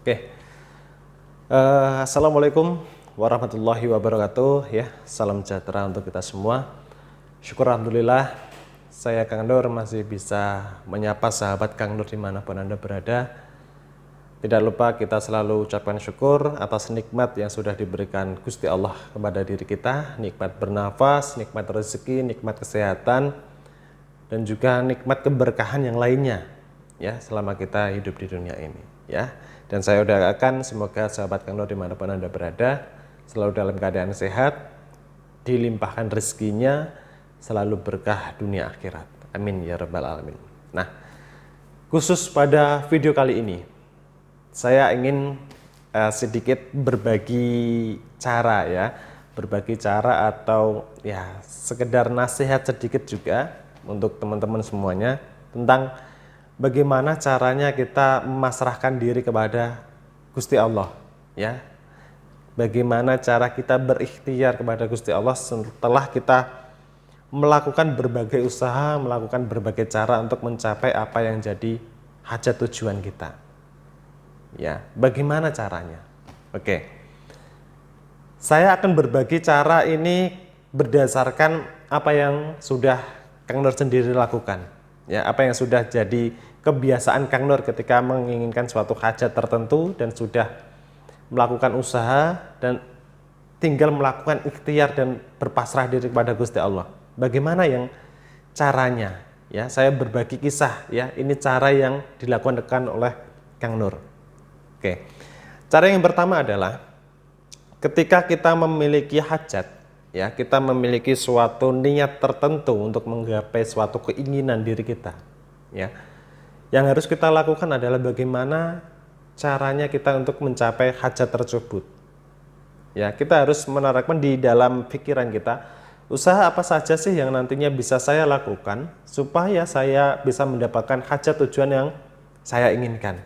Oke, Assalamualaikum warahmatullahi wabarakatuh. Ya, salam sejahtera untuk kita semua. Syukur alhamdulillah, saya Kang Nur masih bisa menyapa sahabat Kang Nur dimanapun Anda berada. Tidak lupa kita selalu ucapkan syukur atas nikmat yang sudah diberikan Gusti Allah kepada diri kita, nikmat bernafas, nikmat rezeki, nikmat kesehatan, dan juga nikmat keberkahan yang lainnya, ya, selama kita hidup di dunia ini, ya. Dan saya doakan semoga sahabat Kang Nur dimanapun Anda berada selalu dalam keadaan sehat, dilimpahkan rezekinya, selalu berkah dunia akhirat. Amin ya rabbal alamin. Nah, khusus pada video kali ini saya ingin sedikit berbagi cara, ya, berbagi cara atau ya sekedar nasihat sedikit juga untuk teman-teman semuanya tentang bagaimana caranya kita memasrahkan diri kepada Gusti Allah, ya. Bagaimana cara kita berikhtiar kepada Gusti Allah setelah kita melakukan berbagai usaha, melakukan berbagai cara untuk mencapai apa yang jadi hajat tujuan kita. Ya, bagaimana caranya? Oke. Saya akan berbagi cara ini berdasarkan apa yang sudah Kang Nur sendiri lakukan. Ya, apa yang sudah jadi kebiasaan Kang Nur ketika menginginkan suatu hajat tertentu dan sudah melakukan usaha dan tinggal melakukan ikhtiar dan berpasrah diri kepada Gusti Allah. Bagaimana yang caranya? Ya, saya berbagi kisah, ya. Ini cara yang dilakukan oleh Kang Nur. Oke. Cara yang pertama adalah ketika kita memiliki hajat, ya, kita memiliki suatu niat tertentu untuk menggapai suatu keinginan diri kita, ya. Yang harus kita lakukan adalah bagaimana caranya kita untuk mencapai hajat tersebut. Ya, kita harus menerapkan di dalam pikiran kita, usaha apa saja sih yang nantinya bisa saya lakukan supaya saya bisa mendapatkan hajat tujuan yang saya inginkan.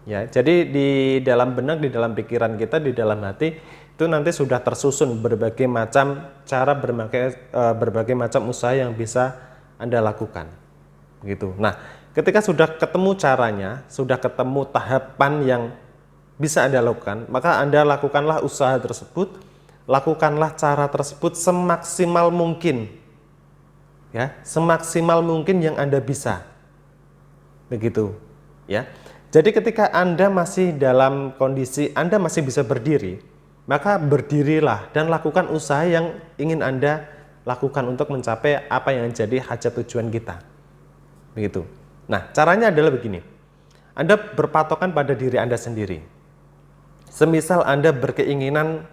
Ya, jadi di dalam benak, di dalam pikiran kita, di dalam hati itu nanti sudah tersusun berbagai macam cara, berbagai macam usaha yang bisa Anda lakukan. Begitu. Nah, ketika sudah ketemu caranya, sudah ketemu tahapan yang bisa Anda lakukan, maka Anda lakukanlah usaha tersebut, lakukanlah cara tersebut semaksimal mungkin. Ya, semaksimal mungkin yang Anda bisa. Begitu, ya. Jadi ketika Anda masih dalam kondisi Anda masih bisa berdiri, maka berdirilah dan lakukan usaha yang ingin Anda lakukan untuk mencapai apa yang jadi hajat tujuan kita. Begitu. Nah, caranya adalah begini. Anda berpatokan pada diri Anda sendiri. Semisal Anda berkeinginan,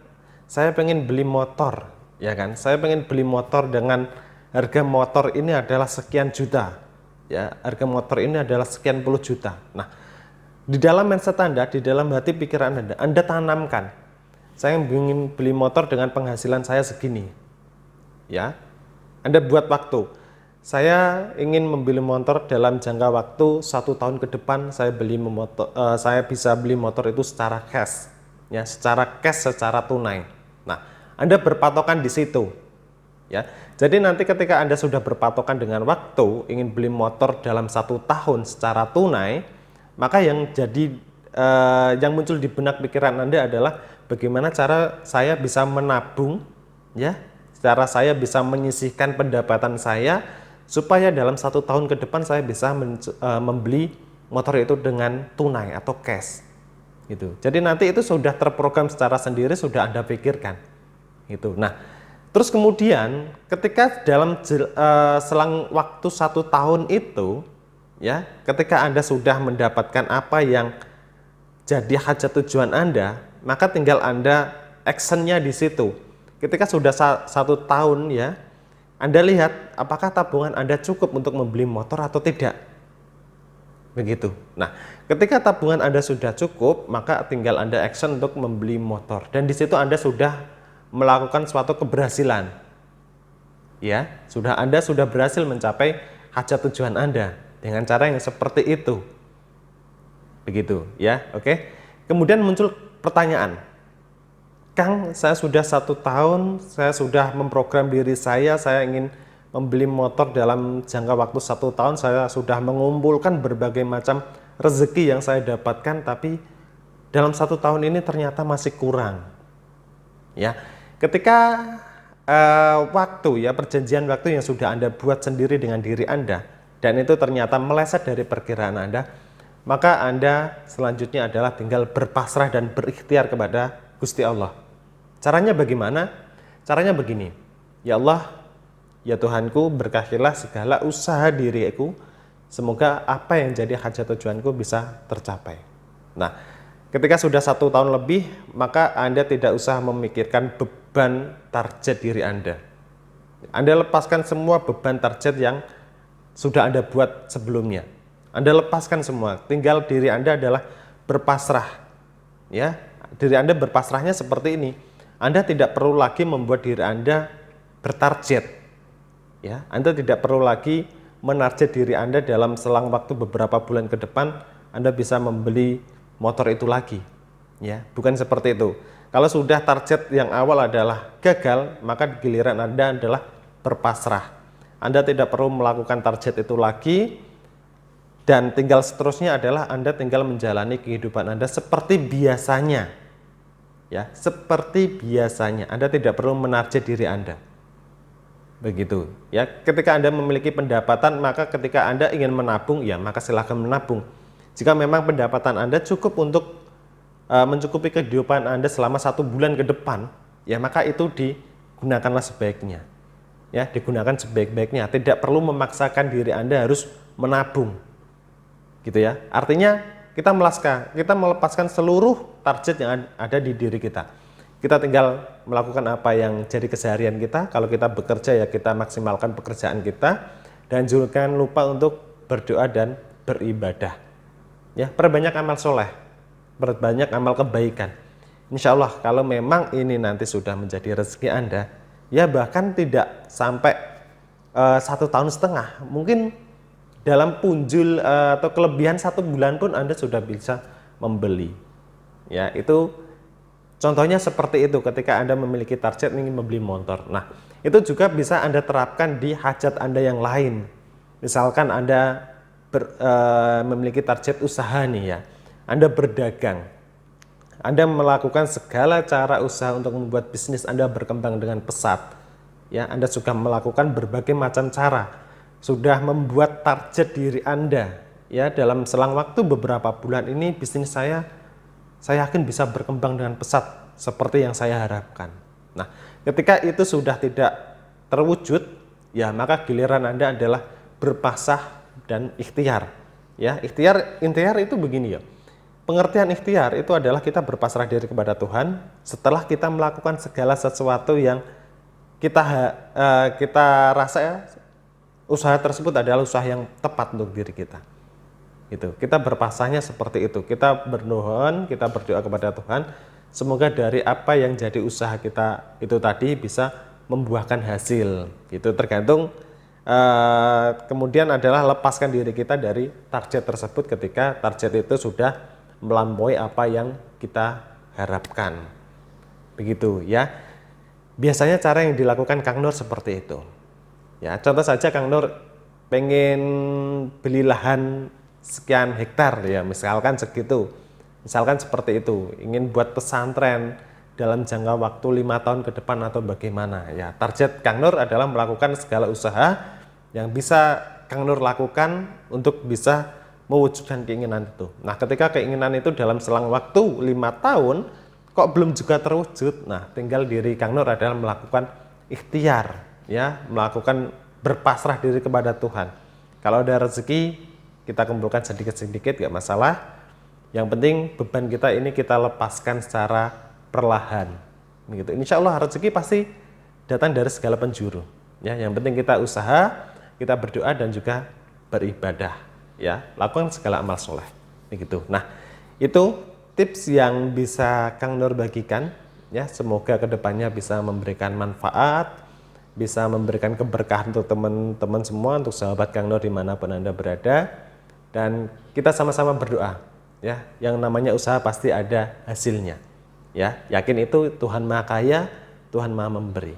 saya pengen beli motor, ya kan? Saya pengen beli motor dengan harga motor ini adalah sekian juta. Ya, harga motor ini adalah sekian puluh juta. Nah, di dalam mindset Anda, di dalam hati pikiran Anda tanamkan, saya ingin beli motor dengan penghasilan saya segini. Ya, Anda buat waktu. Saya ingin membeli motor dalam jangka waktu 1 tahun ke depan. Saya bisa beli motor itu secara cash, ya, secara cash, secara tunai. Nah, Anda berpatokan di situ. Ya, jadi nanti ketika Anda sudah berpatokan dengan waktu, ingin beli motor dalam 1 tahun secara tunai, maka yang yang muncul di benak pikiran Anda adalah bagaimana cara saya bisa menabung, ya, cara saya bisa menyisihkan pendapatan saya supaya dalam 1 tahun ke depan saya bisa membeli motor itu dengan tunai atau cash, gitu. Jadi nanti itu sudah terprogram secara sendiri, sudah Anda pikirkan, gitu. Nah, terus kemudian ketika dalam selang waktu 1 tahun itu, ya, ketika Anda sudah mendapatkan apa yang jadi hajat tujuan Anda, maka tinggal Anda actionnya di situ. Ketika sudah 1 tahun, ya, Anda lihat apakah tabungan Anda cukup untuk membeli motor atau tidak. Begitu. Nah, ketika tabungan Anda sudah cukup, maka tinggal Anda action untuk membeli motor. Dan di situ Anda sudah melakukan suatu keberhasilan. Ya, Anda sudah berhasil mencapai hajat tujuan Anda dengan cara yang seperti itu. Begitu, ya. Oke. Kemudian muncul pertanyaan, Kang, saya sudah 1 tahun, saya sudah memprogram diri saya ingin membeli motor dalam jangka waktu 1 tahun, saya sudah mengumpulkan berbagai macam rezeki yang saya dapatkan, tapi dalam 1 tahun ini ternyata masih kurang. Ya, ketika waktu ya perjanjian waktu yang sudah Anda buat sendiri dengan diri Anda dan itu ternyata meleset dari perkiraan Anda, maka Anda selanjutnya adalah tinggal berpasrah dan berikhtiar kepada Gusti Allah. Caranya bagaimana? Caranya begini. Ya Allah, ya Tuhanku, berkahilah segala usaha diriku. Semoga apa yang jadi hajat tujuanku bisa tercapai. Nah, ketika sudah 1 tahun lebih, maka Anda tidak usah memikirkan beban target diri Anda. Anda lepaskan semua beban target yang sudah Anda buat sebelumnya. Anda lepaskan semua. Tinggal diri Anda adalah berpasrah. Ya, diri Anda berpasrahnya seperti ini. Anda tidak perlu lagi membuat diri Anda bertarget. Ya, Anda tidak perlu lagi menarget diri Anda dalam selang waktu beberapa bulan ke depan Anda bisa membeli motor itu lagi. Ya, bukan seperti itu. Kalau sudah target yang awal adalah gagal, maka giliran Anda adalah berpasrah. Anda tidak perlu melakukan target itu lagi dan tinggal seterusnya adalah Anda tinggal menjalani kehidupan Anda seperti biasanya. Ya, seperti biasanya. Anda tidak perlu menarget diri Anda. Begitu ya, ketika Anda memiliki pendapatan, maka ketika Anda ingin menabung, ya maka silahkan menabung. Jika memang pendapatan Anda cukup untuk mencukupi kehidupan Anda selama 1 bulan ke depan, ya maka itu digunakanlah sebaiknya. Ya, digunakan sebaik-baiknya. Tidak perlu memaksakan diri Anda harus menabung. Gitu ya. Artinya kita melepaskan seluruh target yang ada di diri kita. Kita tinggal melakukan apa yang jadi keseharian kita. Kalau kita bekerja, ya kita maksimalkan pekerjaan kita dan jangan lupa untuk berdoa dan beribadah. Ya, perbanyak amal soleh, perbanyak amal kebaikan. Insya Allah kalau memang ini nanti sudah menjadi rezeki Anda, ya bahkan tidak sampai 1,5 tahun, mungkin dalam punjul atau kelebihan 1 bulan pun Anda sudah bisa membeli. Ya, itu contohnya seperti itu ketika Anda memiliki target ingin membeli motor. Nah, itu juga bisa Anda terapkan di hajat Anda yang lain. Misalkan Anda memiliki target usaha nih ya. Anda berdagang. Anda melakukan segala cara usaha untuk membuat bisnis Anda berkembang dengan pesat. Ya, Anda juga melakukan berbagai macam cara. Sudah membuat target diri Anda. Ya, dalam selang waktu beberapa bulan ini bisnis saya yakin bisa berkembang dengan pesat seperti yang saya harapkan. Nah, ketika itu sudah tidak terwujud, ya maka giliran Anda adalah berpasrah dan ikhtiar. Ya, ikhtiar itu begini ya. Pengertian ikhtiar itu adalah kita berpasrah diri kepada Tuhan setelah kita melakukan segala sesuatu yang kita rasa ya, usaha tersebut adalah usaha yang tepat untuk diri kita. Itu kita berpasrahnya seperti itu. Kita berdoa kepada Tuhan, semoga dari apa yang jadi usaha kita itu tadi bisa membuahkan hasil. Itu tergantung. Kemudian adalah lepaskan diri kita dari target tersebut ketika target itu sudah melampaui apa yang kita harapkan. Begitu ya. Biasanya cara yang dilakukan Kang Nur seperti itu. Ya, contoh saja Kang Nur pengen beli lahan sekian hektar ya, misalkan segitu, misalkan seperti itu, ingin buat pesantren dalam jangka waktu 5 tahun ke depan atau bagaimana ya. Target Kang Nur adalah melakukan segala usaha yang bisa Kang Nur lakukan untuk bisa mewujudkan keinginan itu. Nah, ketika keinginan itu dalam selang waktu 5 tahun kok belum juga terwujud, nah tinggal diri Kang Nur adalah melakukan ikhtiar ya, melakukan berpasrah diri kepada Tuhan. Kalau ada rezeki kita kumpulkan sedikit-sedikit, gak masalah. Yang penting beban kita ini kita lepaskan secara perlahan. Begitu. Insya Allah rezeki pasti datang dari segala penjuru. Ya, yang penting kita usaha, kita berdoa dan juga beribadah. Ya, lakukan segala amal soleh. Begitu. Nah, itu tips yang bisa Kang Nur bagikan. Ya, semoga kedepannya bisa memberikan manfaat, bisa memberikan keberkahan untuk teman-teman semua, untuk sahabat Kang Nur dimanapun Anda berada. Dan kita sama-sama berdoa, ya, yang namanya usaha pasti ada hasilnya, ya, yakin itu Tuhan Maha Kaya, Tuhan Maha Memberi,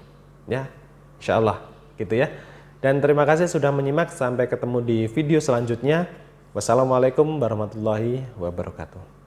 ya, insya Allah, gitu ya. Dan terima kasih sudah menyimak, sampai ketemu di video selanjutnya. Wassalamualaikum warahmatullahi wabarakatuh.